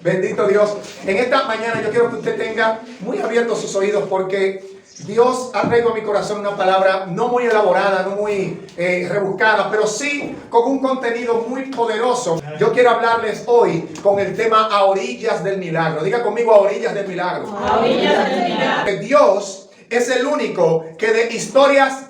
Bendito Dios. En esta mañana yo quiero que usted tenga muy abiertos sus oídos, porque Dios ha traído a mi corazón una palabra no muy elaborada, no muy rebuscada, pero sí con un contenido muy poderoso. Yo quiero hablarles hoy con el tema a orillas del milagro. Diga conmigo, a orillas del milagro. A orillas del milagro. Dios es el único que de historias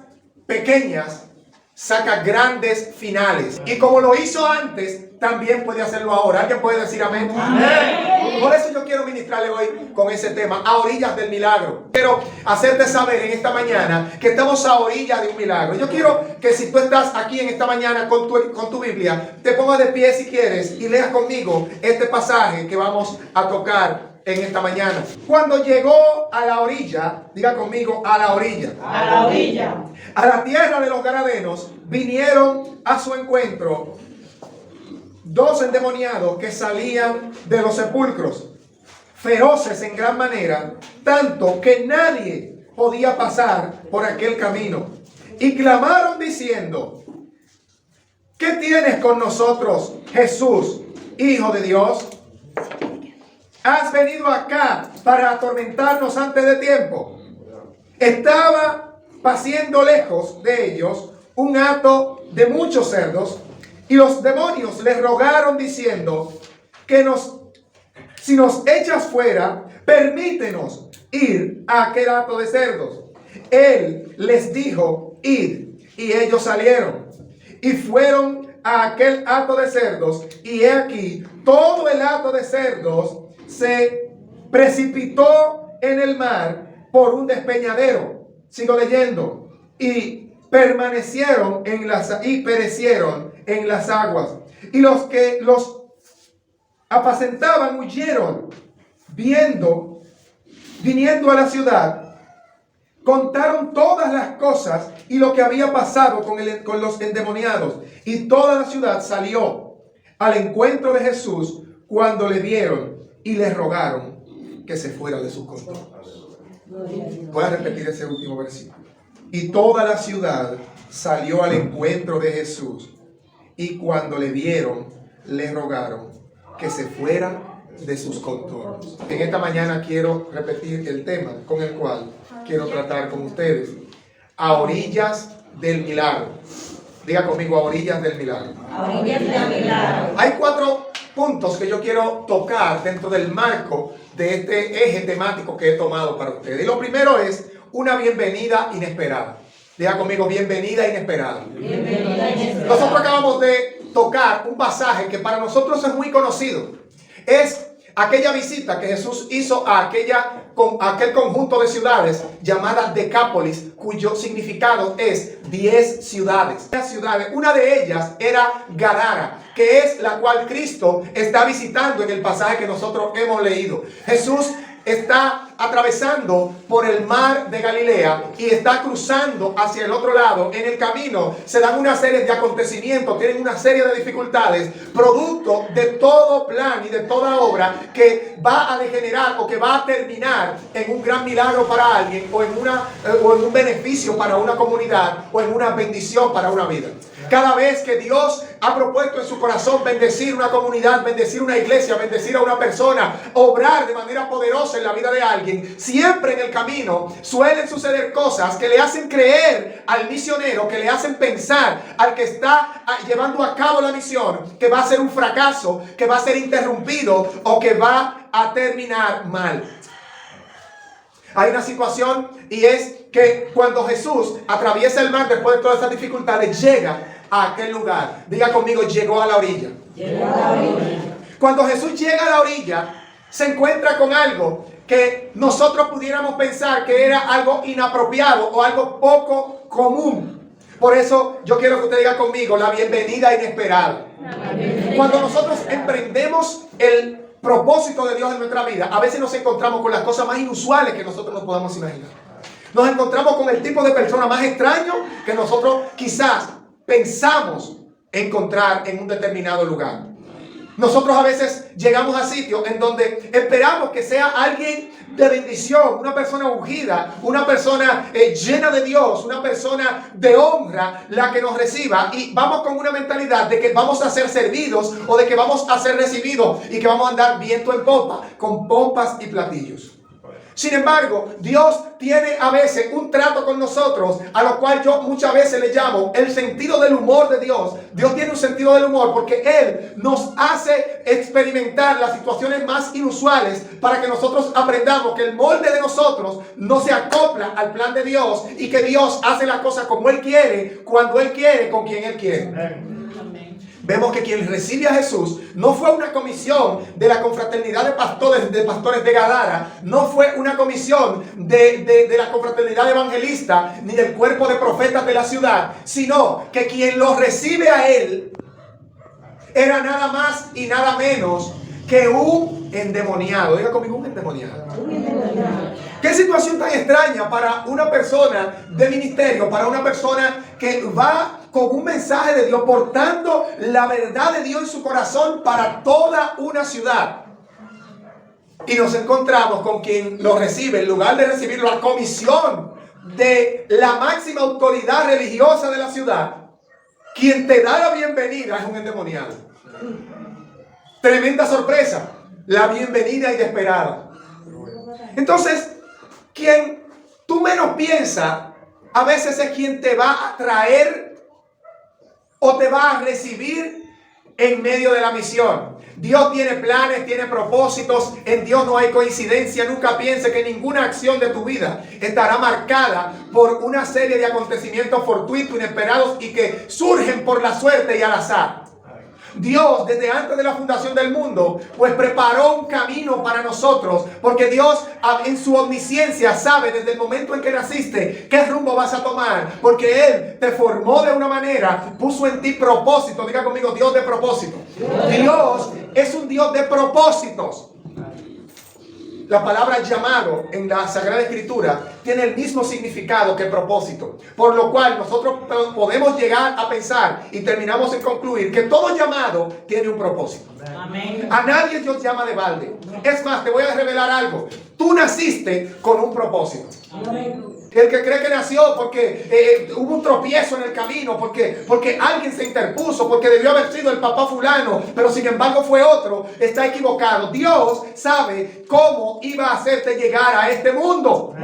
pequeñas saca grandes finales. Y como lo hizo antes, también puede hacerlo ahora. ¿Alguien puede decir amén? Amén. Por eso yo quiero ministrarle hoy con ese tema, a orillas del milagro. Quiero hacerte saber en esta mañana que estamos a orillas de un milagro. Yo quiero que si tú estás aquí en esta mañana con tu Biblia, te pongas de pie si quieres y leas conmigo este pasaje que vamos a tocar en esta mañana. Cuando llegó a la orilla, diga conmigo, a la orilla. A la orilla. A la tierra de los Gadarenos vinieron a su encuentro dos endemoniados que salían de los sepulcros, feroces en gran manera, tanto que nadie podía pasar por aquel camino. Y clamaron diciendo: ¿qué tienes con nosotros, Jesús, Hijo de Dios? ¿Has venido acá para atormentarnos antes de tiempo? Estaba paciendo lejos de ellos un hato de muchos cerdos, y los demonios les rogaron diciendo que si nos echas fuera, permítenos ir a aquel hato de cerdos. Él les dijo: id. Y ellos salieron y fueron a aquel hato de cerdos, y he aquí todo el hato de cerdos se precipitó en el mar por un despeñadero. Sigo leyendo. Y perecieron en las aguas. Y los que los apacentaban huyeron, viniendo a la ciudad, contaron todas las cosas y lo que había pasado con los endemoniados. Y toda la ciudad salió al encuentro de Jesús cuando le vieron, y le rogaron que se fuera de su control. Voy a repetir ese último versículo. Y toda la ciudad salió al encuentro de Jesús, y cuando le vieron, le rogaron que se fuera de sus contornos. En esta mañana quiero repetir el tema con el cual quiero tratar con ustedes: a orillas del milagro. Diga conmigo, a orillas del milagro. A orillas del milagro. Hay 4 puntos que yo quiero tocar dentro del marco de este eje temático que he tomado para ustedes. Y lo primero es una bienvenida inesperada. Diga conmigo, bienvenida inesperada. Bienvenida inesperada. Nosotros acabamos de tocar un pasaje que para nosotros es muy conocido. Es aquella visita que Jesús hizo a aquel conjunto de ciudades llamadas Decápolis, cuyo significado es 10 ciudades. Una de ellas era Gadara, que es la cual Cristo está visitando en el pasaje que nosotros hemos leído. Jesús está atravesando por el mar de Galilea y está cruzando hacia el otro lado. En el camino se dan una serie de acontecimientos, tienen una serie de dificultades, producto de todo plan y de toda obra que va a degenerar o que va a terminar en un gran milagro para alguien, o en un beneficio para una comunidad, o en una bendición para una vida. Cada vez que Dios ha propuesto en su corazón bendecir una comunidad, bendecir una iglesia, bendecir a una persona, obrar de manera poderosa en la vida de alguien, siempre en el camino suelen suceder cosas que le hacen creer al misionero, que le hacen pensar al que está llevando a cabo la misión, que va a ser un fracaso, que va a ser interrumpido o que va a terminar mal. Hay una situación, y es que cuando Jesús atraviesa el mar después de todas esas dificultades, llega a aquel lugar. Diga conmigo, llegó a la orilla. Llegó a la orilla. Cuando Jesús llega a la orilla, se encuentra con algo que nosotros pudiéramos pensar que era algo inapropiado o algo poco común. Por eso yo quiero que usted diga conmigo, la bienvenida inesperada. Cuando nosotros emprendemos el propósito de Dios en nuestra vida, a veces nos encontramos con las cosas más inusuales que nosotros nos podamos imaginar. Nos encontramos con el tipo de persona más extraño que nosotros quizás pensamos encontrar en un determinado lugar. Nosotros a veces llegamos a sitios en donde esperamos que sea alguien de bendición, una persona ungida, una persona llena de Dios, una persona de honra, la que nos reciba, y vamos con una mentalidad de que vamos a ser servidos o de que vamos a ser recibidos y que vamos a andar viento en popa, con pompas y platillos. Sin embargo, Dios tiene a veces un trato con nosotros, a lo cual yo muchas veces le llamo el sentido del humor de Dios. Dios tiene un sentido del humor porque Él nos hace experimentar las situaciones más inusuales para que nosotros aprendamos que el molde de nosotros no se acopla al plan de Dios y que Dios hace las cosas como Él quiere, cuando Él quiere, con quien Él quiere. Vemos que quien recibe a Jesús no fue una comisión de la confraternidad de pastores de Gadara, no fue una comisión de la confraternidad evangelista ni del cuerpo de profetas de la ciudad, sino que quien lo recibe a él era nada más y nada menos que un endemoniado. Diga conmigo, un endemoniado. Qué situación tan extraña para una persona de ministerio, para una persona que va con un mensaje de Dios, portando la verdad de Dios en su corazón para toda una ciudad. Y nos encontramos con quien lo recibe, en lugar de recibir la comisión de la máxima autoridad religiosa de la ciudad, quien te da la bienvenida es un endemoniado. Tremenda sorpresa, la bienvenida inesperada. Entonces, quien tú menos piensas, a veces es quien te va a traer o te va a recibir en medio de la misión. Dios tiene planes, tiene propósitos. En Dios no hay coincidencia. Nunca piense que ninguna acción de tu vida estará marcada por una serie de acontecimientos fortuitos, inesperados y que surgen por la suerte y al azar. Dios, desde antes de la fundación del mundo, pues preparó un camino para nosotros, porque Dios en su omnisciencia sabe desde el momento en que naciste qué rumbo vas a tomar, porque Él te formó de una manera, puso en ti propósito. Diga conmigo, Dios de propósito. Dios es un Dios de propósitos. La palabra llamado en la Sagrada Escritura tiene el mismo significado que propósito. Por lo cual nosotros podemos llegar a pensar y terminamos en concluir que todo llamado tiene un propósito. Amén. A nadie Dios llama de balde. Es más, te voy a revelar algo. Tú naciste con un propósito. Amén. El que cree que nació porque hubo un tropiezo en el camino, porque alguien se interpuso, porque debió haber sido el papá fulano, pero sin embargo fue otro, está equivocado. Dios sabe cómo iba a hacerte llegar a este mundo.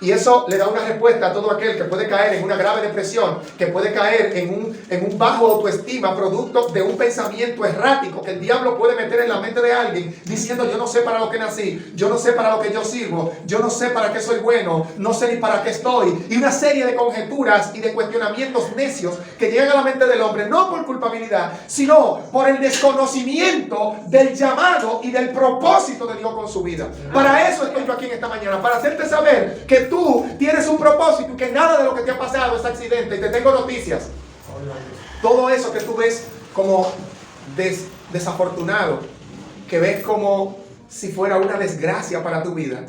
Y eso le da una respuesta a todo aquel que puede caer en una grave depresión, que puede caer en un bajo autoestima, producto de un pensamiento errático que el diablo puede meter en la mente de alguien, diciendo: yo no sé para lo que nací, yo no sé para lo que yo sirvo, yo no sé para qué soy bueno, no sé ni para qué estoy. Y una serie de conjeturas y de cuestionamientos necios que llegan a la mente del hombre, no por culpabilidad, sino por el desconocimiento del llamado y del propósito de Dios con su vida. Para eso estoy yo aquí en esta mañana, para hacerte saber que tú tienes un propósito y que nada de lo que te ha pasado es accidente. Y te tengo noticias. Todo eso que tú ves como desafortunado, que ves como si fuera una desgracia para tu vida,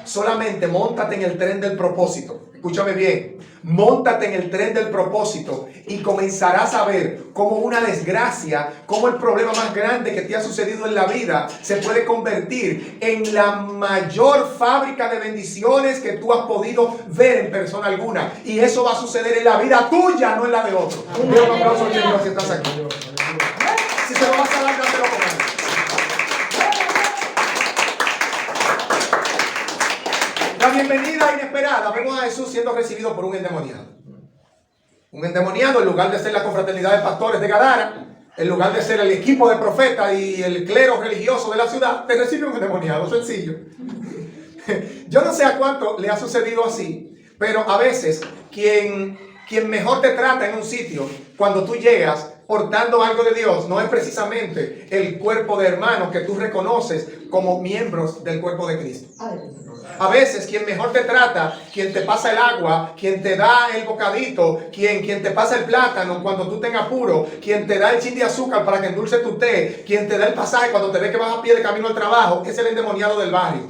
solamente móntate en el tren del propósito. Escúchame bien, móntate en el tren del propósito y comenzarás a ver cómo una desgracia, cómo el problema más grande que te ha sucedido en la vida se puede convertir en la mayor fábrica de bendiciones que tú has podido ver en persona alguna. Y eso va a suceder en la vida tuya, no en la de otro. Un aplauso al Señor si estás aquí. Si te lo vas a dar, dátelo con él. La bienvenida inesperada, vemos a Jesús siendo recibido por un endemoniado. Un endemoniado, en lugar de ser la confraternidad de pastores de Gadara, en lugar de ser el equipo de profetas y el clero religioso de la ciudad, te recibe un endemoniado, sencillo. Yo no sé a cuánto le ha sucedido así, pero a veces quien mejor te trata en un sitio, cuando tú llegas portando algo de Dios, no es precisamente el cuerpo de hermanos que tú reconoces como miembros del cuerpo de Cristo. A veces quien mejor te trata, quien te pasa el agua, quien te da el bocadito, quien te pasa el plátano cuando tú tengas apuro, quien te da el chin de azúcar para que endulce tu té, quien te da el pasaje cuando te ve que vas a pie de camino al trabajo, es el endemoniado del barrio.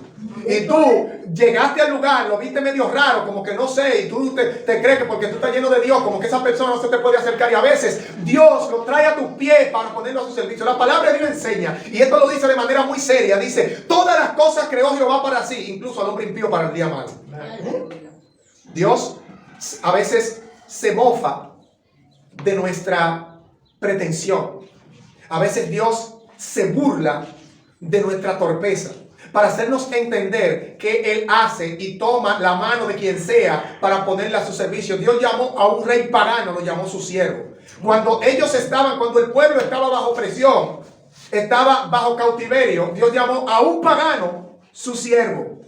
Y tú llegaste al lugar, lo viste medio raro, como que no sé, y tú te crees que porque tú estás lleno de Dios, como que esa persona no se te puede acercar. Y a veces Dios lo trae a tus pies para ponerlo a su servicio. La palabra de Dios enseña, y esto lo dice de manera muy seria, dice, todas las cosas creó Jehová para sí, incluso al hombre impío para el día malo. Dios a veces se mofa de nuestra pretensión. A veces Dios se burla de nuestra torpeza, para hacernos entender que Él hace y toma la mano de quien sea para ponerla a su servicio. Dios llamó a un rey pagano, lo llamó su siervo. Cuando el pueblo estaba bajo presión, estaba bajo cautiverio, Dios llamó a un pagano su siervo.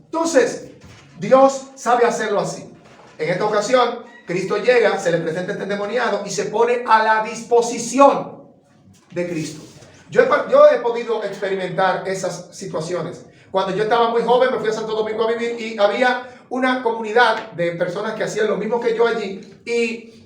Entonces, Dios sabe hacerlo así. En esta ocasión, Cristo llega, se le presenta este endemoniado y se pone a la disposición de Cristo. Yo he podido experimentar esas situaciones. Cuando yo estaba muy joven, me fui a Santo Domingo a vivir y había una comunidad de personas que hacían lo mismo que yo allí y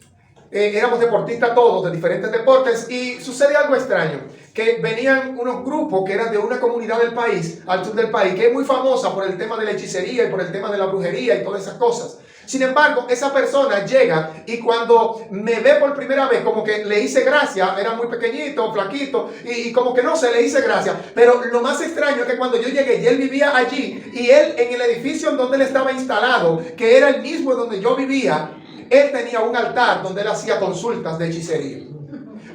éramos deportistas todos, de diferentes deportes, y sucede algo extraño, que venían unos grupos que eran de una comunidad del país, al sur del país, que es muy famosa por el tema de la hechicería y por el tema de la brujería y todas esas cosas. Sin embargo, esa persona llega y cuando me ve por primera vez, como que le hice gracia, era muy pequeñito, flaquito, y como que no se le hice gracia. Pero lo más extraño es que cuando yo llegué y él vivía allí, y él en el edificio en donde él estaba instalado, que era el mismo donde yo vivía, él tenía un altar donde él hacía consultas de hechicería.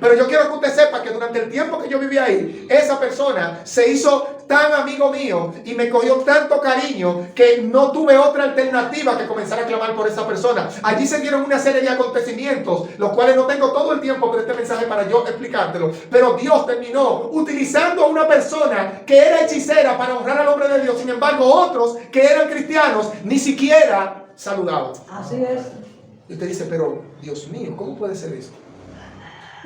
Pero yo quiero que usted sepa que durante el tiempo que yo vivía ahí, esa persona se hizo tan amigo mío y me cogió tanto cariño que no tuve otra alternativa que comenzar a clamar por esa persona. Allí se dieron una serie de acontecimientos, los cuales no tengo todo el tiempo por este mensaje para yo explicártelo. Pero Dios terminó utilizando a una persona que era hechicera para honrar al hombre de Dios. Sin embargo, otros que eran cristianos ni siquiera saludaban. Así es. Y usted dice, pero Dios mío, ¿cómo puede ser esto?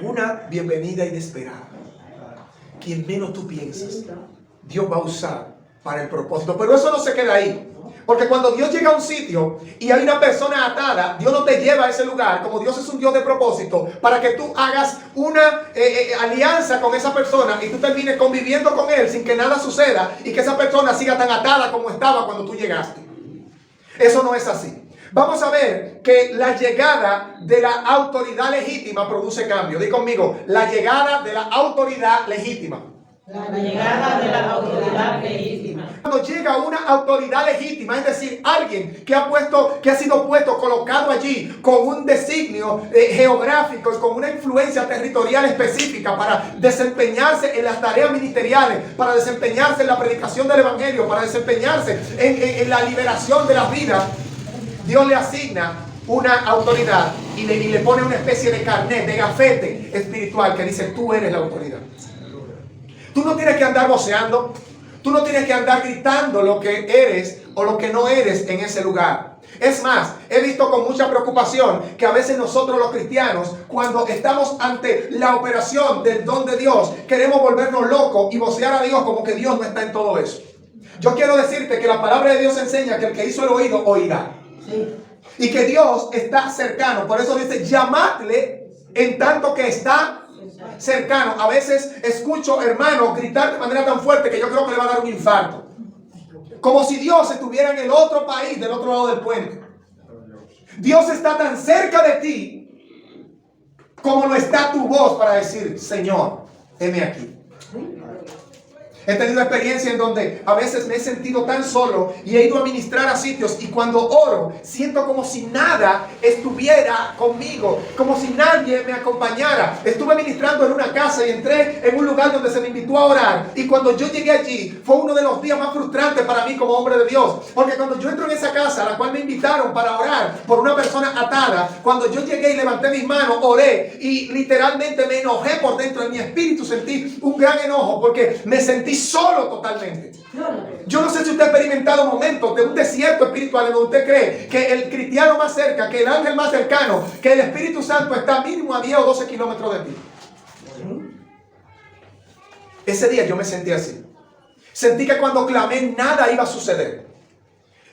Una bienvenida inesperada. Quien menos tú piensas, Dios va a usar para el propósito. Pero eso no se queda ahí. Porque cuando Dios llega a un sitio y hay una persona atada, Dios no te lleva a ese lugar. Como Dios es un Dios de propósito, para que tú hagas una alianza con esa persona y tú termines conviviendo con él sin que nada suceda y que esa persona siga tan atada como estaba cuando tú llegaste. Eso no es así. Vamos a ver que la llegada de la autoridad legítima produce cambio. Di conmigo, la llegada de la autoridad legítima. La llegada de la autoridad legítima. Cuando llega una autoridad legítima, es decir, alguien que ha sido puesto, colocado allí con un designio geográfico y con una influencia territorial específica para desempeñarse en las tareas ministeriales, para desempeñarse en la predicación del evangelio, para desempeñarse en la liberación de las vidas. Dios le asigna una autoridad y le pone una especie de carnet, de gafete espiritual que dice, tú eres la autoridad. Tú no tienes que andar voceando, tú no tienes que andar gritando lo que eres o lo que no eres en ese lugar. Es más, he visto con mucha preocupación que a veces nosotros los cristianos, cuando estamos ante la operación del don de Dios, queremos volvernos locos y vocear a Dios como que Dios no está en todo eso. Yo quiero decirte que la palabra de Dios enseña que el que hizo el oído, oirá. Sí. Y que Dios está cercano. Por eso dice, llamadle en tanto que está cercano. A veces escucho hermanos gritar de manera tan fuerte que yo creo que le va a dar un infarto. Como si Dios estuviera en el otro país, del otro lado del puente. Dios está tan cerca de ti como lo está tu voz para decir, Señor, heme aquí. He tenido experiencia en donde a veces me he sentido tan solo y he ido a ministrar a sitios y cuando oro siento como si nada estuviera conmigo, como si nadie me acompañara. Estuve ministrando en una casa y entré en un lugar donde se me invitó a orar y cuando yo llegué allí fue uno de los días más frustrantes para mí como hombre de Dios, porque cuando yo entro en esa casa a la cual me invitaron para orar por una persona atada, cuando yo llegué y levanté mis manos, oré y literalmente me enojé por dentro de mi espíritu, sentí un gran enojo porque me sentí solo totalmente. Yo no sé si usted ha experimentado momentos de un desierto espiritual en donde usted cree que el cristiano más cerca, que el ángel más cercano, que el Espíritu Santo está mínimo a 10 o 12 kilómetros de ti. Ese día yo me sentí así. Sentí que cuando clamé nada iba a suceder.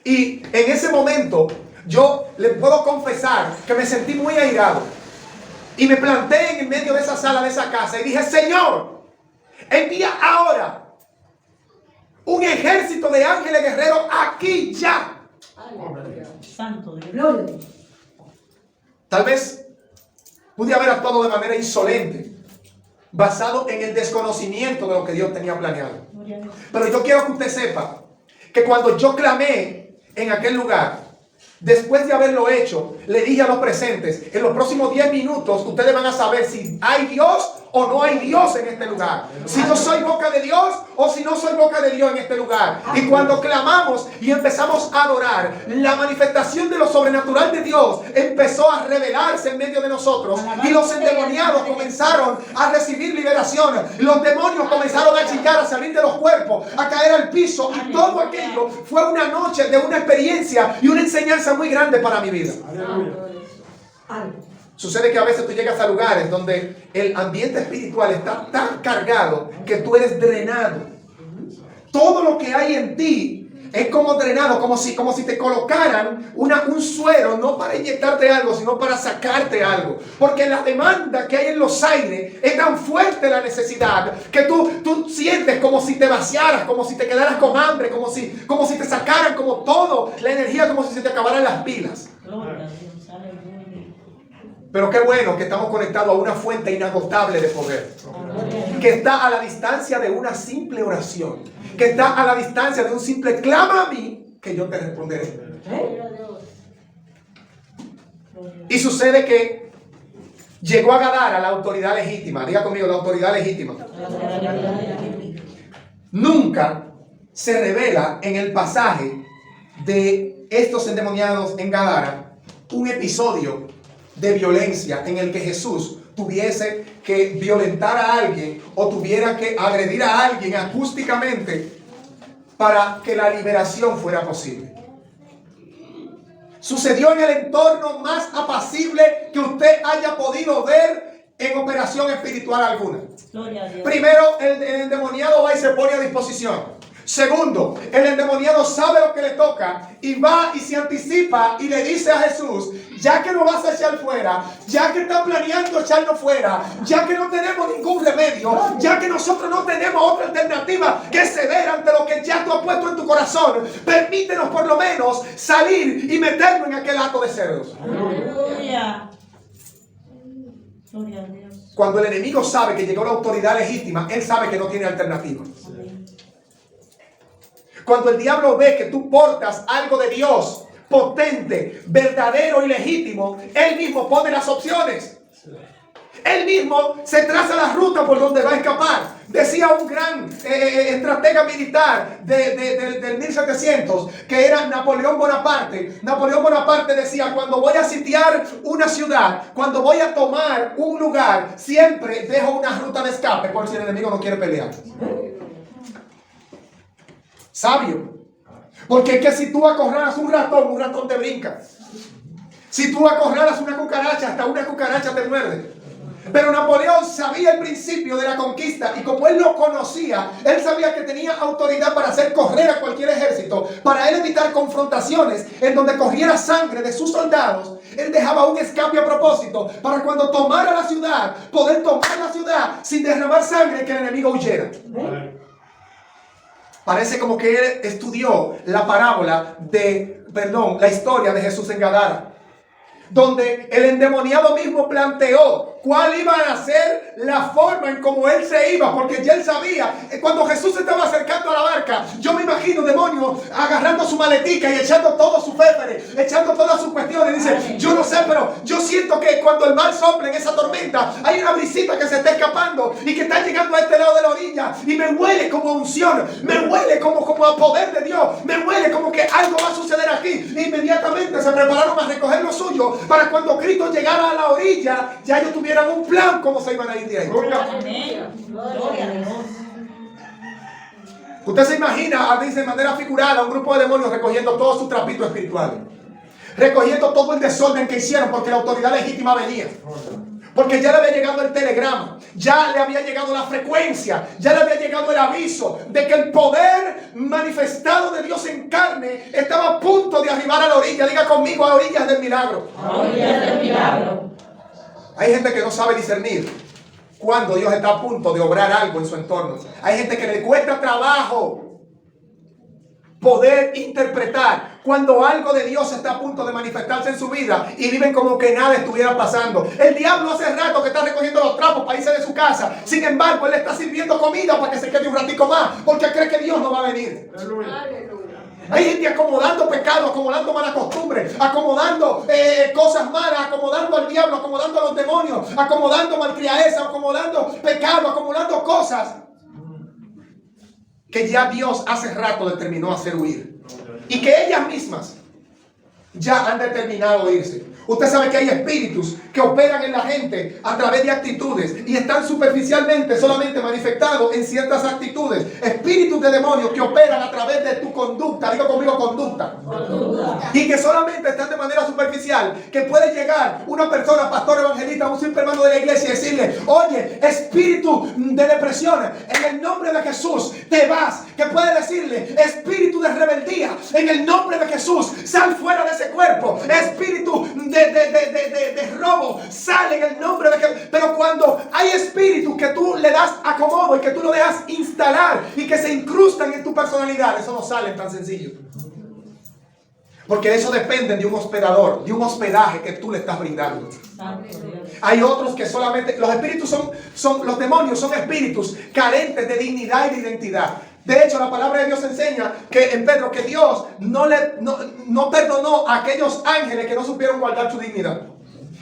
Y en ese momento yo le puedo confesar que me sentí muy airado. Y me planté en el medio de esa sala, de esa casa y dije, Señor, envía ahora un ejército de ángeles guerreros aquí ya. Santo Dios. Gloria a Dios. Tal vez pude haber actuado de manera insolente, basado en el desconocimiento de lo que Dios tenía planeado. Gloria a Dios. Pero yo quiero que usted sepa que cuando yo clamé en aquel lugar, después de haberlo hecho, le dije a los presentes, en los próximos 10 minutos ustedes van a saber si hay Dios o no hay Dios en este lugar. Si yo soy boca de Dios o si no soy boca de Dios en este lugar. Y cuando clamamos y empezamos a adorar, la manifestación de lo sobrenatural de Dios empezó a revelarse en medio de nosotros. Y los endemoniados comenzaron a recibir liberación. Los demonios comenzaron a chillar, a salir de los cuerpos, a caer al piso. Y todo aquello fue una noche de una experiencia y una enseñanza muy grande para mi vida. Algo. Sucede que a veces tú llegas a lugares donde el ambiente espiritual está tan cargado que tú eres drenado. Todo lo que hay en ti es como drenado, como si te colocaran un suero, no para inyectarte algo, sino para sacarte algo. Porque la demanda que hay en los aires es tan fuerte, la necesidad, que tú sientes como si te vaciaras, como si te quedaras con hambre, como si te sacaran como todo, la energía, como si se te acabaran las pilas. Gloria a Dios. Aleluya. Pero qué bueno que estamos conectados a una fuente inagotable de poder, que está a la distancia de una simple oración, que está a la distancia de un simple clama a mí, que yo te responderé. Y sucede que llegó a Gadara la autoridad legítima. Diga conmigo, la autoridad legítima. Nunca se revela en el pasaje de estos endemoniados en Gadara un episodio de violencia en el que Jesús tuviese que violentar a alguien o tuviera que agredir a alguien acústicamente para que la liberación fuera posible. Sucedió en el entorno más apacible que usted haya podido ver en operación espiritual alguna. Gloria a Dios. Primero, el endemoniado va y se pone a disposición. Segundo, el endemoniado sabe lo que le toca y va y se anticipa y le dice a Jesús, ya que no vas a echar fuera, ya que está planeando echarlo fuera, ya que no tenemos ningún remedio, ya que nosotros no tenemos otra alternativa que ceder ante lo que ya tú has puesto en tu corazón, permítenos por lo menos salir y meternos en aquel hato de cerdos. Aleluya. Gloria a Dios. Cuando el enemigo sabe que llegó la autoridad legítima, él sabe que no tiene alternativa. Amén. Cuando el diablo ve que tú portas algo de Dios, potente, verdadero y legítimo, él mismo pone las opciones. Él mismo se traza la ruta por donde va a escapar. Decía un gran estratega militar del 1700, que era Napoleón Bonaparte. Napoleón Bonaparte decía, cuando voy a sitiar una ciudad, cuando voy a tomar un lugar, siempre dejo una ruta de escape por si el enemigo no quiere pelear. Sabio. Porque es que si tú acorralas un ratón te brinca. Si tú acorralas una cucaracha, hasta una cucaracha te muerde. Pero Napoleón sabía el principio de la conquista y como él lo conocía, él sabía que tenía autoridad para hacer correr a cualquier ejército, para él evitar confrontaciones en donde corriera sangre de sus soldados. Él dejaba un escape a propósito para cuando tomara la ciudad, poder tomar la ciudad sin derramar sangre y que el enemigo huyera. Parece como que él estudió la historia de Jesús en Gadara, donde el endemoniado mismo planteó cuál iba a ser la forma en cómo él se iba, porque ya él sabía, cuando Jesús se estaba acercando a la barca, yo me imagino demonios agarrando su maletica y echando todo su féfere, echando todas sus cuestiones. Dice, yo no sé, pero yo siento que cuando el mar sopla en esa tormenta, hay una brisita que se está escapando y que está llegando a este lado de la orilla y me huele como a unción, me huele como a poder de Dios, me huele como que algo va a suceder aquí. E inmediatamente se prepararon a recoger lo suyo para cuando Cristo llegara a la orilla, ya ellos tuvieran un plan cómo se iban a ir de ahí. Amén. Gloria a Dios. Usted se imagina, dice de manera figurada, un grupo de demonios recogiendo todos sus trapitos espirituales, recogiendo todo el desorden que hicieron porque la autoridad legítima venía. Porque ya le había llegado el telegrama, ya le había llegado la frecuencia, ya le había llegado el aviso de que el poder manifestado de Dios en carne estaba a punto de arribar a la orilla. Diga conmigo, a orillas del milagro. A orillas del milagro. Hay gente que no sabe discernir cuando Dios está a punto de obrar algo en su entorno. Hay gente que le cuesta trabajo poder interpretar cuando algo de Dios está a punto de manifestarse en su vida y viven como que nada estuviera pasando. El diablo hace rato que está recogiendo los trapos para irse de su casa. Sin embargo, él le está sirviendo comida para que se quede un ratico más, porque cree que Dios no va a venir. Hay gente acomodando pecado, acomodando malas costumbres, acomodando cosas malas, acomodando al diablo, acomodando a los demonios, acomodando malcriadeza, acomodando pecado, acomodando cosas que ya Dios hace rato determinó hacer huir. Y que ellas mismas ya han determinado irse. Usted sabe que hay espíritus que operan en la gente a través de actitudes y están superficialmente solamente manifestados en ciertas actitudes. Espíritus de demonios que operan a través de tu conducta, digo conmigo conducta. Y que solamente están de manera superficial, que puede llegar una persona, pastor, evangelista, un simple hermano de la iglesia y decirle: oye, espíritu de depresión, en el nombre de Jesús te vas. Que puede decirle: espíritu de rebeldía, en el nombre de Jesús sal fuera de ese cuerpo. Espíritu de robo, sale en el nombre de Jesús. Pero cuando hay espíritus que tú le das acomodo y que tú lo dejas instalar y que se incrustan en tu personalidad, eso no sale tan sencillo. Porque eso depende de un hospedador, de un hospedaje que tú le estás brindando. Hay otros que solamente, los espíritus los demonios son espíritus carentes de dignidad y de identidad. De hecho, la palabra de Dios enseña que en Pedro que Dios no perdonó a aquellos ángeles que no supieron guardar su dignidad.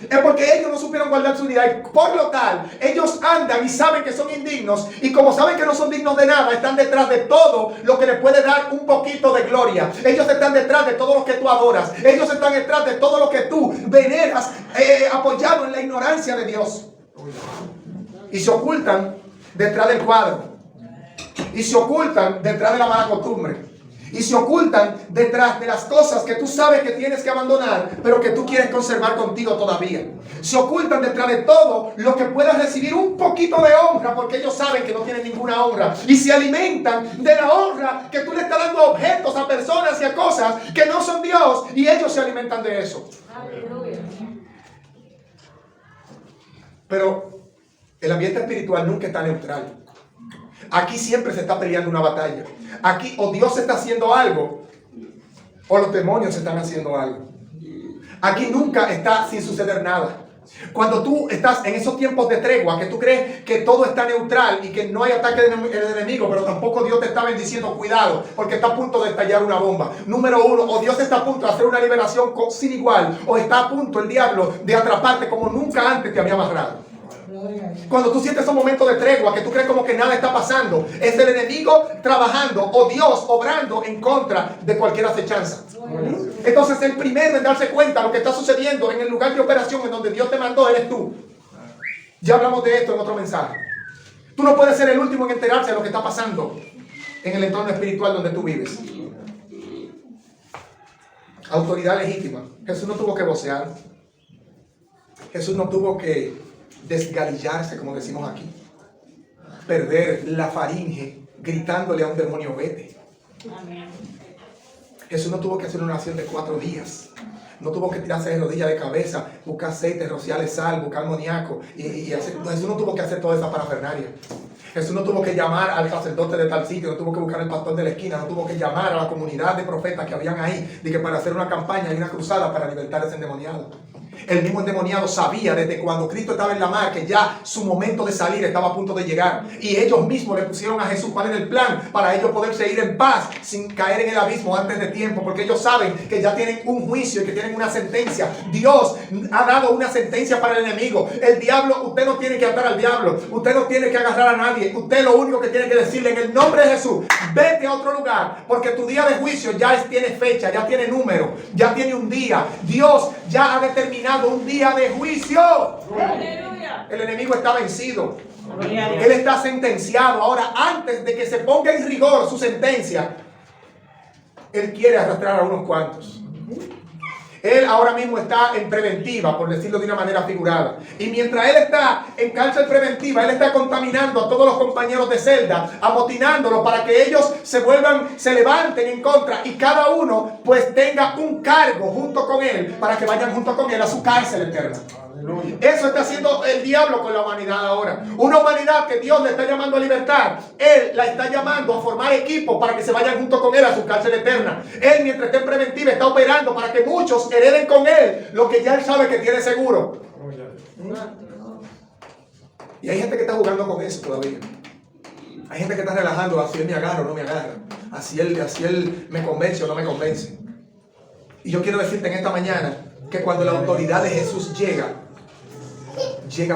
Es porque ellos no supieron guardar su dignidad. Y por lo tal, ellos andan y saben que son indignos. Y como saben que no son dignos de nada, están detrás de todo lo que les puede dar un poquito de gloria. Ellos están detrás de todo lo que tú adoras. Ellos están detrás de todo lo que tú veneras, apoyado en la ignorancia de Dios. Y se ocultan detrás del cuadro. Y se ocultan detrás de la mala costumbre. Y se ocultan detrás de las cosas que tú sabes que tienes que abandonar, pero que tú quieres conservar contigo todavía. Se ocultan detrás de todo lo que pueda recibir un poquito de honra, porque ellos saben que no tienen ninguna honra. Y se alimentan de la honra que tú le estás dando a objetos, a personas y a cosas que no son Dios. Y ellos se alimentan de eso. Aleluya. Pero el ambiente espiritual nunca está neutral. Aquí siempre se está peleando una batalla. Aquí o Dios está haciendo algo o los demonios están haciendo algo. Aquí nunca está sin suceder nada. Cuando tú estás en esos tiempos de tregua, que tú crees que todo está neutral y que no hay ataque del enemigo, pero tampoco Dios te está bendiciendo, cuidado, porque está a punto de estallar una bomba. Número uno, o Dios está a punto de hacer una liberación sin igual, o está a punto el diablo de atraparte como nunca antes te había amarrado. Cuando tú sientes esos momentos de tregua, que tú crees como que nada está pasando, es el enemigo trabajando o Dios obrando en contra de cualquier acechanza. Entonces el primero en darse cuenta de lo que está sucediendo en el lugar de operación en donde Dios te mandó eres tú. Ya hablamos de esto en otro mensaje. Tú no puedes ser el último en enterarse de lo que está pasando en el entorno espiritual donde tú vives. Autoridad legítima. Jesús no tuvo que vocear. Jesús no tuvo que desgalillarse, como decimos aquí, perder la faringe gritándole a un demonio vete. Amén. Jesús no tuvo que hacer una oración de 4 días, no tuvo que tirarse de rodillas de cabeza, buscar aceite, rociarle sal, buscar amoníaco Jesús no tuvo que hacer toda esa parafernalia. Jesús no tuvo que llamar al sacerdote de tal sitio, no tuvo que buscar al pastor de la esquina, no tuvo que llamar a la comunidad de profetas que habían ahí, de que para hacer una campaña y una cruzada para libertar a ese endemoniado. El mismo endemoniado sabía desde cuando Cristo estaba en la mar que ya su momento de salir estaba a punto de llegar. Y ellos mismos le pusieron a Jesús cuál era el plan para ellos poderse ir en paz sin caer en el abismo antes de tiempo. Porque ellos saben que ya tienen un juicio y que tienen una sentencia. Dios ha dado una sentencia para el enemigo. El diablo, usted no tiene que atar al diablo. Usted no tiene que agarrar a nadie. Usted lo único que tiene que decirle en el nombre de Jesús: vete a otro lugar. Porque tu día de juicio ya tiene fecha, ya tiene número, ya tiene un día. Dios ya ha determinado un día de juicio. Aleluya. El enemigo está vencido. Él está sentenciado. Ahora, antes de que se ponga en rigor su sentencia, él quiere arrastrar a unos cuantos. Él ahora mismo está en preventiva, por decirlo de una manera figurada. Y mientras él está en cárcel preventiva, él está contaminando a todos los compañeros de celda, amotinándolos para que ellos se levanten en contra y cada uno pues tenga un cargo junto con él para que vayan junto con él a su cárcel eterna. Eso está haciendo el diablo con la humanidad ahora. Una humanidad que Dios le está llamando a libertad. Él la está llamando a formar equipos para que se vayan junto con Él a su cárcel eterna. Él, mientras esté en preventiva, está operando para que muchos hereden con Él lo que ya Él sabe que tiene seguro. Y hay gente que está jugando con eso todavía. Hay gente que está relajando, así Él me agarra o no me agarra. Así él me convence o no me convence. Y yo quiero decirte en esta mañana que cuando la autoridad de Jesús llega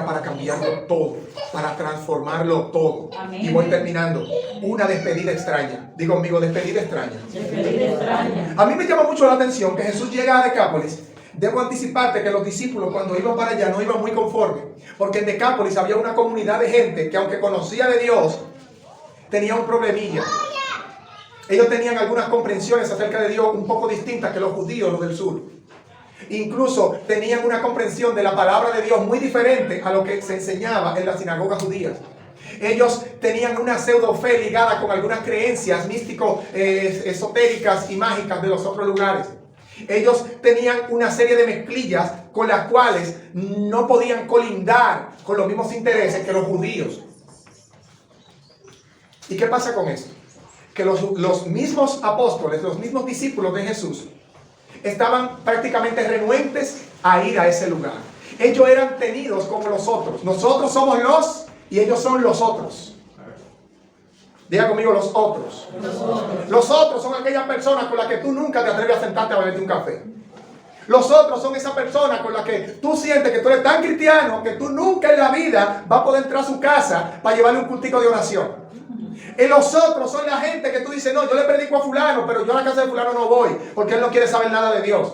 para cambiarlo todo, para transformarlo todo. Amén. Y voy terminando. Una despedida extraña. Digo conmigo, despedida extraña. Despedida extraña. A mí me llama mucho la atención que Jesús llega a Decápolis. Debo anticiparte que los discípulos cuando iban para allá no iban muy conformes. Porque en Decápolis había una comunidad de gente que, aunque conocía de Dios, tenía un problemilla. Ellos tenían algunas comprensiones acerca de Dios un poco distintas que los judíos, los del sur. Incluso tenían una comprensión de la palabra de Dios muy diferente a lo que se enseñaba en las sinagogas judías. Ellos tenían una pseudo fe ligada con algunas creencias místicos, esotéricas y mágicas de los otros lugares. Ellos tenían una serie de mezclillas con las cuales no podían colindar con los mismos intereses que los judíos. ¿Y qué pasa con esto? Que los mismos apóstoles, los mismos discípulos de Jesús, estaban prácticamente renuentes a ir a ese lugar. Ellos eran tenidos como los otros. Nosotros somos los y ellos son los otros. Diga conmigo, los otros. Los otros son aquellas personas con las que tú nunca te atreves a sentarte a beberte un café. Los otros son esas personas con las que tú sientes que tú eres tan cristiano que tú nunca en la vida vas a poder entrar a su casa para llevarle un cultico de oración. Y los otros son la gente que tú dices, no, yo le predico a fulano, pero yo a la casa de fulano no voy, porque él no quiere saber nada de Dios.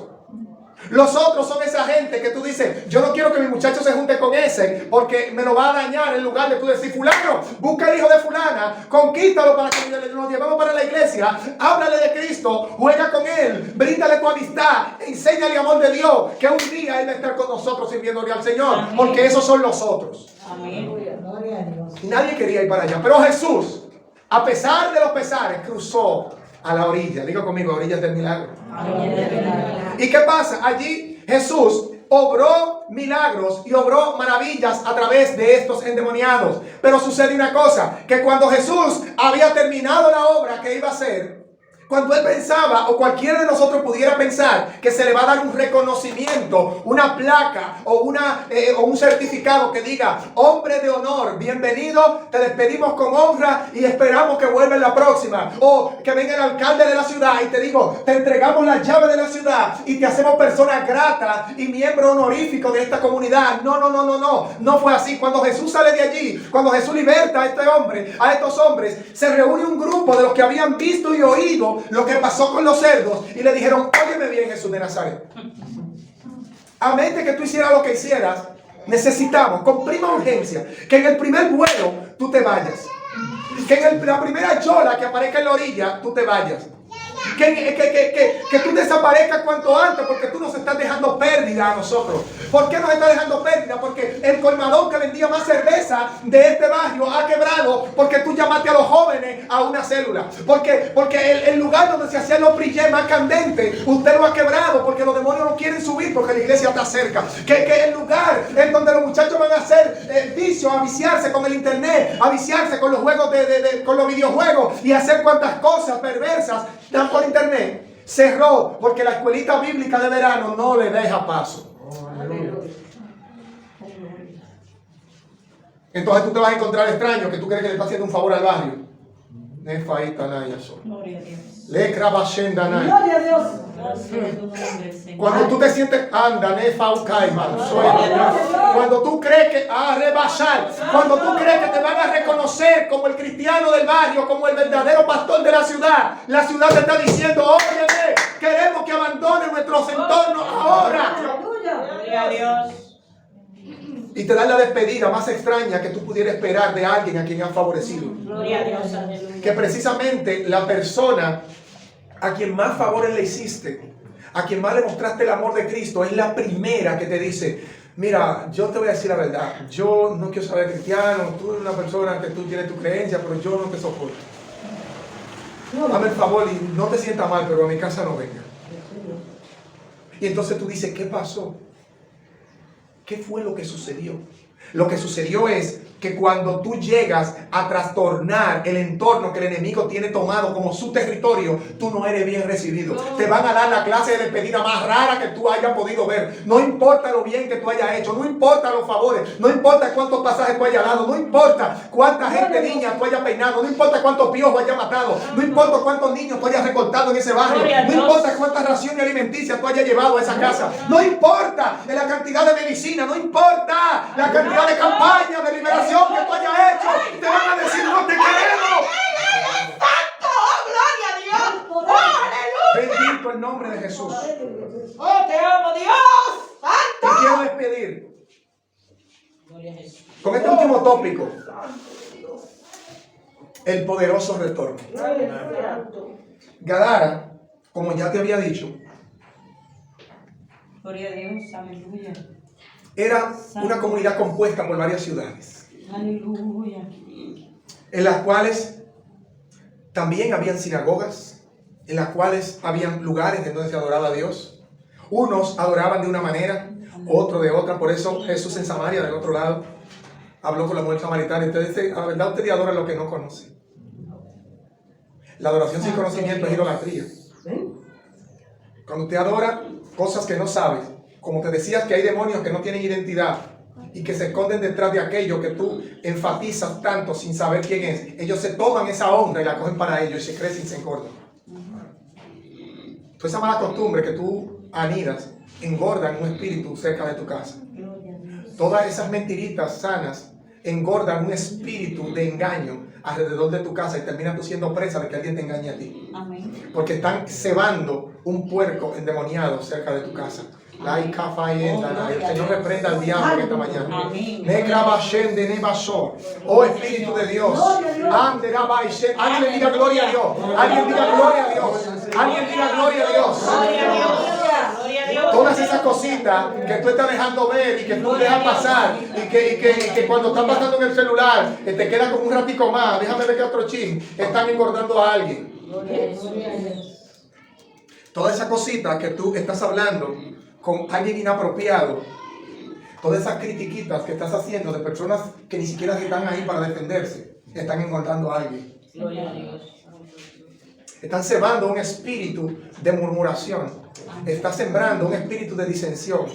Los otros son esa gente que tú dices, yo no quiero que mi muchacho se junte con ese, porque me lo va a dañar, en lugar de tú decir, fulano, busca el hijo de fulana, conquístalo para que nos llevemos para la iglesia, háblale de Cristo, juega con él, bríndale tu amistad, enséñale amor de Dios, que un día él va a estar con nosotros sirviéndole al Señor. Amén. Porque esos son los otros. Amén. Gloria a Dios. Nadie quería ir para allá, pero Jesús, a pesar de los pesares, cruzó a la orilla. Digo conmigo, orillas del milagro. Amén. ¿Y qué pasa? Allí Jesús obró milagros y obró maravillas a través de estos endemoniados. Pero sucede una cosa, que cuando Jesús había terminado la obra que iba a hacer, cuando él pensaba, o cualquiera de nosotros pudiera pensar, que se le va a dar un reconocimiento, una placa o un certificado que diga, hombre de honor, bienvenido, te despedimos con honra y esperamos que vuelva en la próxima. O que venga el alcalde de la ciudad y te digo, te entregamos la llave de la ciudad y te hacemos persona grata y miembro honorífico de esta comunidad. No fue así. Cuando Jesús sale de allí, cuando Jesús liberta a estos hombres, se reúne un grupo de los que habían visto y oído lo que pasó con los cerdos y le dijeron, óyeme bien, Jesús de Nazaret, a mente de que tú hicieras lo que hicieras, necesitamos con prima urgencia que en el primer vuelo tú te vayas, que en la primera yola que aparezca en la orilla tú te vayas, que tú desaparezcas cuanto antes, porque tú nos estás dejando pérdida a nosotros. ¿Por qué nos estás dejando pérdida? Porque el colmadón que vendía más cerveza de este barrio ha quebrado, porque tú llamaste a los jóvenes a una célula. Porque el lugar donde se hacían los brillés más candentes, usted lo ha quebrado, porque los demonios no quieren subir, porque la iglesia está cerca. Que el lugar en donde los muchachos van a hacer vicio, a viciarse con el internet, a viciarse con los juegos con los videojuegos y hacer cuantas cosas perversas dan por internet, cerró, porque la escuelita bíblica de verano no le deja paso. Entonces tú te vas a encontrar extraño que tú crees que le está haciendo un favor al barrio. Gloria a Dios. Gloria a Dios. Cuando tú te sientes cuando tú crees que cuando tú crees que te van a reconocer como el cristiano del barrio, como el verdadero pastor de la ciudad te está diciendo, óyeme, queremos que abandonen nuestros entornos ahora. Gloria a Dios. Y te dan la despedida más extraña que tú pudieras esperar de alguien a quien han favorecido. Gloria a Dios. Aleluya. Que precisamente la persona a quien más favores le hiciste, a quien más le mostraste el amor de Cristo, es la primera que te dice, mira, yo te voy a decir la verdad, yo no quiero saber cristiano, tú eres una persona que tú tienes tu creencia, pero yo no te soporto. Dame el favor y no te sientas mal, pero a mi casa no venga. Y entonces tú dices, ¿qué pasó? ¿Qué fue lo que sucedió? Lo que sucedió es que cuando tú llegas a trastornar el entorno que el enemigo tiene tomado como su territorio, tú no eres bien recibido. Te van a dar la clase de despedida más rara que tú hayas podido ver. No importa lo bien que tú hayas hecho, no importa los favores, no importa cuántos pasajes tú hayas dado, no importa cuánta gente niña tú hayas peinado, no importa cuántos piojos hayas matado, no importa cuántos niños tú hayas recortado en ese barrio, no importa cuántas raciones alimenticias tú hayas llevado a esa casa, no importa la cantidad de medicina, no importa la cantidad de campañas de liberación que tú hayas hecho, te van a decir no te queremos. ¡Santo! ¡Oh, gloria a Dios! ¡Oh, aleluya! Bendito el nombre de Jesús. ¡Oh, te amo, Dios! Te ¡Santo! quiero despedir Gloria a Jesús. con este último tópico. El poderoso retorno. Gadara, como ya te había dicho, Gloria a Dios, aleluya. era una comunidad compuesta por varias ciudades, Aleluya. en las cuales también habían sinagogas, en las cuales habían lugares en donde se adoraba a Dios. Unos adoraban de una manera, otros de otra. Por eso Jesús en Samaria, del otro lado, habló con la mujer samaritana. Entonces, la verdad, usted adora lo que no conoce. La adoración sin conocimiento es idolatría. Cuando usted adora cosas que no sabes, como te decías que hay demonios que no tienen identidad y que se esconden detrás de aquello que tú enfatizas tanto sin saber quién es, ellos se toman esa honra y la cogen para ellos y se crecen y se engordan. Toda esa mala costumbre que tú anidas engordan un espíritu cerca de tu casa. Todas esas mentiritas sanas engordan un espíritu de engaño alrededor de tu casa y terminas tú siendo presa de que alguien te engañe a ti. Amén. Porque están cebando un puerco endemoniado cerca de tu casa. El Señor reprenda al diablo en esta mañana. Amén. Oh Espíritu de Dios. Alguien diga gloria a Dios. Alguien diga gloria a Dios. Alguien diga gloria a Dios. Gloria a Dios. Gloria a Dios. Todas esas cositas que tú estás dejando ver y que tú dejas pasar y que cuando estás pasando en el celular te queda como un ratico más, déjame ver que otro chin, están engordando a alguien. Todas esas cositas que tú estás hablando con alguien inapropiado, todas esas critiquitas que estás haciendo de personas que ni siquiera están ahí para defenderse, están engordando a alguien. Gloria a Dios. Están cebando un espíritu de murmuración. Está sembrando un espíritu de disensión.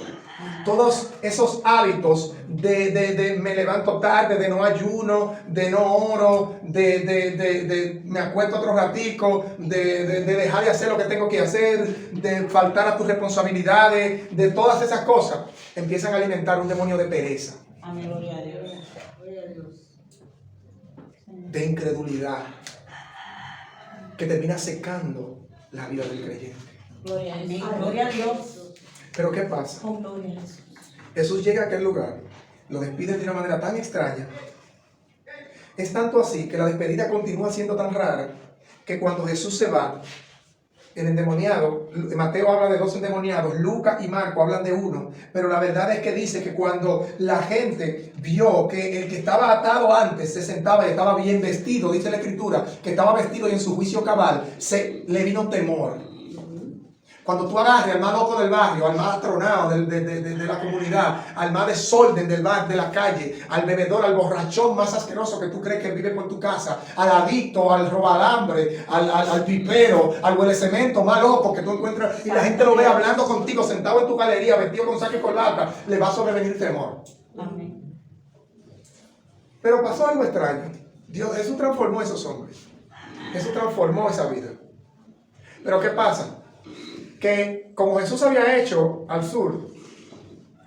Todos esos hábitos de me levanto tarde, de no ayuno, de no oro, de me acuesto otro ratico, de dejar de hacer lo que tengo que hacer, de faltar a tus responsabilidades, de todas esas cosas, empiezan a alimentar un demonio de pereza, Amén. Gloria a Dios. de incredulidad, que termina secando la vida del creyente. Gloria a Dios. Gloria a Dios. Pero ¿qué pasa? Oh, gloria a Jesús. Jesús llega a aquel lugar, lo despiden de una manera tan extraña. Es tanto así que la despedida continúa siendo tan rara que cuando Jesús se va, el endemoniado, Mateo habla de 2 endemoniados, Lucas y Marco hablan de uno, pero la verdad es que dice que cuando la gente vio que el que estaba atado antes se sentaba y estaba bien vestido, dice la Escritura, que estaba vestido y en su juicio cabal, le vino temor. Cuando tú agarres al más loco del barrio, al más atronado de la comunidad, al más desorden del bar, de la calle, al bebedor, al borrachón más asqueroso que tú crees que vive por tu casa, al adicto, al robalambre, al pipero, al huele cemento más loco que tú encuentras y la gente lo ve hablando contigo, sentado en tu galería, vestido con saco y corbata, le va a sobrevenir temor. Amén. Pero pasó algo extraño. Jesús transformó a esos hombres. Jesús transformó esa vida. Pero ¿qué pasa? Que como Jesús había hecho al sur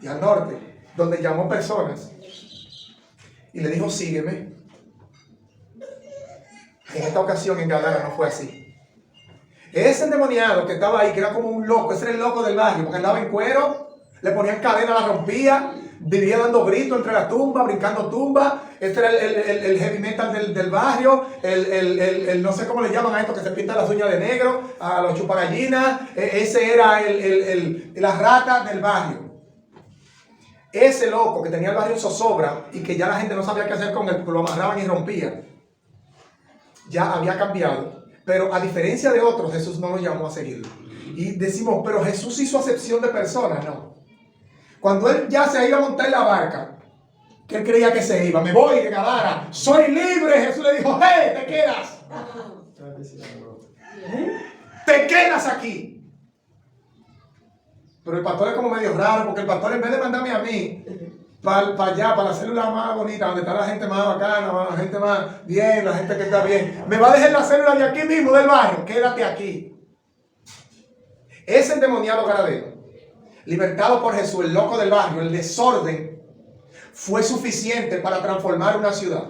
y al norte, donde llamó personas y le dijo sígueme, en esta ocasión en Gadara no fue así. Ese endemoniado que estaba ahí, que era como un loco, ese era el loco del barrio, porque andaba en cuero, le ponían cadena, la rompía, vivía dando gritos entre las tumbas, brincando tumbas. Este era el heavy metal del barrio, el no sé cómo le llaman a esto, que se pinta las uñas de negro, a los chupagallinas. Ese era la rata del barrio. Ese loco que tenía el barrio en zozobra y que ya la gente no sabía qué hacer con él, porque lo amarraban y rompían, ya había cambiado. Pero a diferencia de otros, Jesús no lo llamó a seguirlo. Y decimos, pero Jesús hizo acepción de personas, no. Cuando él ya se iba a montar en la barca, que él creía que se iba, me voy de Gadara, soy libre. Jesús le dijo, hey, te quedas. Te quedas aquí. Pero el pastor es como medio raro, porque el pastor en vez de mandarme a mí para allá, para la célula más bonita, donde está la gente más bacana, la gente más bien, la gente que está bien, me va a dejar la célula de aquí mismo, del barrio. Quédate aquí. Ese endemoniado Garadeno, libertado por Jesús, el loco del barrio, el desorden, fue suficiente para transformar una ciudad.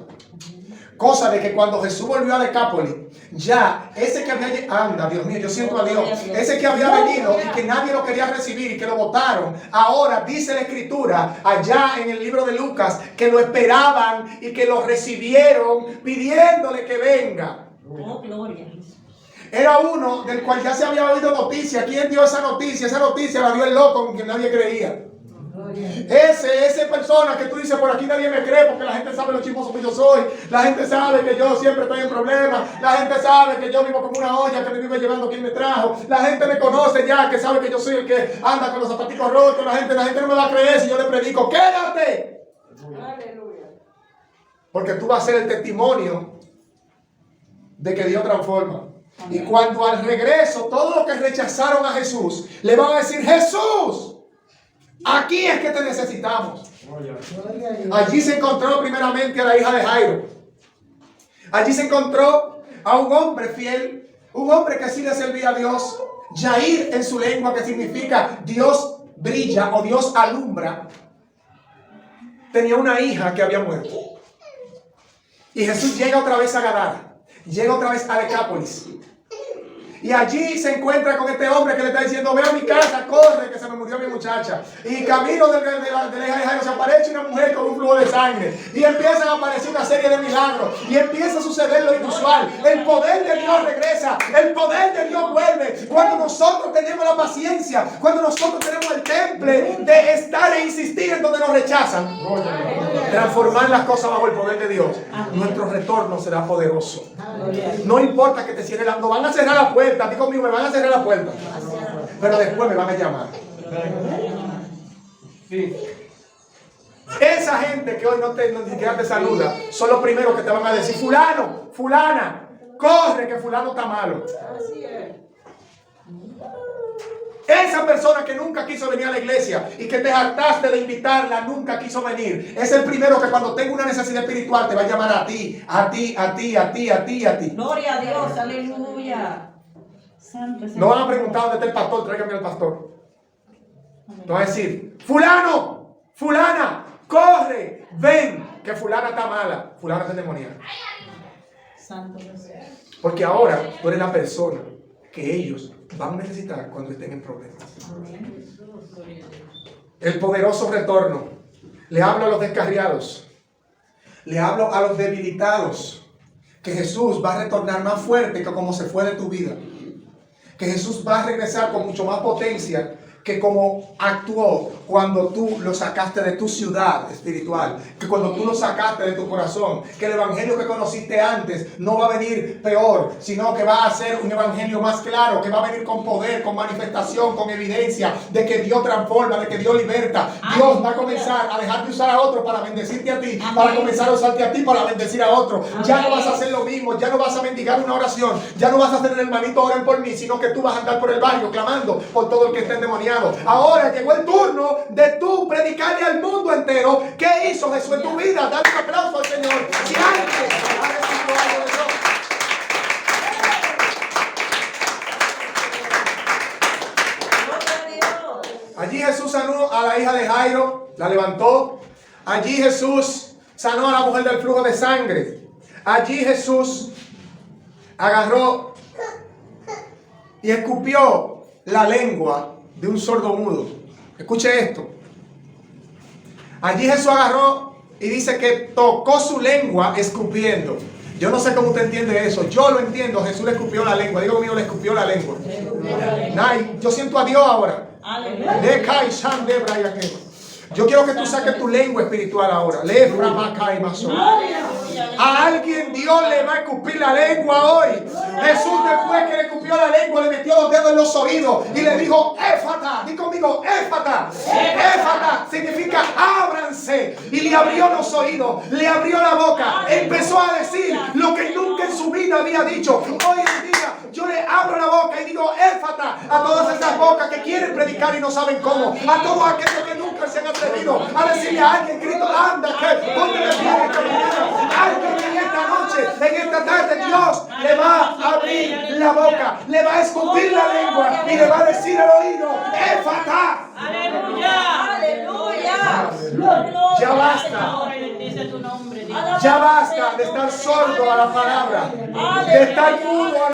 Cosa de que cuando Jesús volvió a Decápolis, ya ese que había, anda, Dios mío, yo siento a Dios, ese que había venido y que nadie lo quería recibir y que lo votaron, ahora dice la Escritura, allá en el libro de Lucas, que lo esperaban y que lo recibieron pidiéndole que venga. Oh, gloria. Era uno del cual ya se había oído noticia. ¿Quién dio esa noticia? Esa noticia la dio el loco con quien nadie creía. Esa persona que tú dices, por aquí nadie me cree porque la gente sabe lo chismoso que yo soy. La gente sabe que yo siempre estoy en problemas. La gente sabe que yo vivo como una olla que me vive llevando quien me trajo. La gente me conoce ya, que sabe que yo soy el que anda con los zapaticos rotos. La gente no me va a creer si yo le predico. ¡Quédate! Aleluya. Porque tú vas a ser el testimonio de que Dios transforma. Y cuando al regreso, todos los que rechazaron a Jesús, le van a decir, Jesús, aquí es que te necesitamos. Allí se encontró primeramente a la hija de Jairo. Allí se encontró a un hombre fiel, un hombre que sí le servía a Dios. Yair en su lengua, que significa Dios brilla o Dios alumbra. Tenía una hija que había muerto. Y Jesús llega otra vez a Gadara. Llega otra vez a Decápolis. Y allí se encuentra con este hombre que le está diciendo, ve a mi casa, corre, que se me murió mi muchacha. Y camino de la hija de Jairo se aparece una mujer con un flujo de sangre. Y empiezan a aparecer una serie de milagros. Y empieza a suceder lo inusual. El poder de Dios regresa. El poder de Dios vuelve. Cuando nosotros tenemos la paciencia, cuando nosotros tenemos el temple de estar e insistir en donde nos rechazan, transformar las cosas bajo el poder de Dios, nuestro retorno será poderoso. No importa que te cierren no van a cerrar la puerta. A ti conmigo me van a cerrar la puerta, pero después me van a llamar. Sí. Esa gente que hoy ni siquiera te saluda son los primeros que te van a decir, fulano, fulana, corre que fulano está malo. Esa persona que nunca quiso venir a la iglesia y que te hartaste de invitarla, nunca quiso venir. Es el primero que cuando tenga una necesidad espiritual te va a llamar a ti, a ti, a ti, a ti, a ti, a ti. Gloria a Dios, aleluya. Santo, No van a preguntar dónde está el pastor, tráigame al pastor. Te van a decir, fulano, fulana, corre, ven, que fulana está mala, fulana está endemoniada. Santo Jesús. Porque ahora tú eres la persona que ellos van a necesitar cuando estén en problemas. El poderoso retorno. Le hablo a los descarriados. Le hablo a los debilitados. Que Jesús va a retornar más fuerte que como se fue de tu vida. Que Jesús va a regresar con mucho más potencia que como actuó cuando tú lo sacaste de tu ciudad espiritual, que cuando tú lo sacaste de tu corazón, que el evangelio que conociste antes no va a venir peor, sino que va a ser un evangelio más claro, que va a venir con poder, con manifestación, con evidencia de que Dios transforma, de que Dios liberta. Dios va a comenzar a dejar de usar a otro para bendecirte a ti, para comenzar a usarte a ti para bendecir a otro. Ya no vas a hacer lo mismo, ya no vas a mendigar una oración, ya no vas a hacer el hermanito oren por mí, sino que tú vas a andar por el barrio clamando por todo el que esté endemoniado. Ahora llegó el turno de tú predicarle al mundo entero qué hizo Jesús en tu vida. Dale un aplauso al Señor. Si antes ha recibido algo de Dios. Allí Jesús sanó a la hija de Jairo, la levantó. Allí Jesús sanó a la mujer del flujo de sangre. Allí Jesús agarró y escupió la lengua de un sordo mudo. Escuche esto. Allí Jesús agarró y dice que tocó su lengua escupiendo. Yo no sé cómo usted entiende eso. Yo lo entiendo. Jesús le escupió la lengua. Digo conmigo, le escupió la lengua. Yo siento a Dios ahora. Yo quiero que tú saques tu lengua espiritual ahora. A alguien Dios le va a escupir la lengua hoy. Jesús, después que le escupió la lengua, le metió los dedos en los oídos y le dijo: Éfata. Di conmigo: Éfata. Éfata significa ábranse. Y le abrió los oídos, le abrió la boca. Empezó a decir lo que nunca en su vida había dicho. Hoy en día yo le abro la boca y digo: Éfata a todas esas bocas que quieren predicar y no saben cómo. A todos aquellos que nunca se han atrevido a decirle a alguien: Cristo, anda, que ponte de pie en esta mañana. Alguien en esta noche, en esta tarde, Dios le va a abrir la boca, le va a escupir la lengua y le va a decir al oído: Éfata. Aleluya. Ya basta. Ya basta de estar sordo a la palabra, de estar mudo a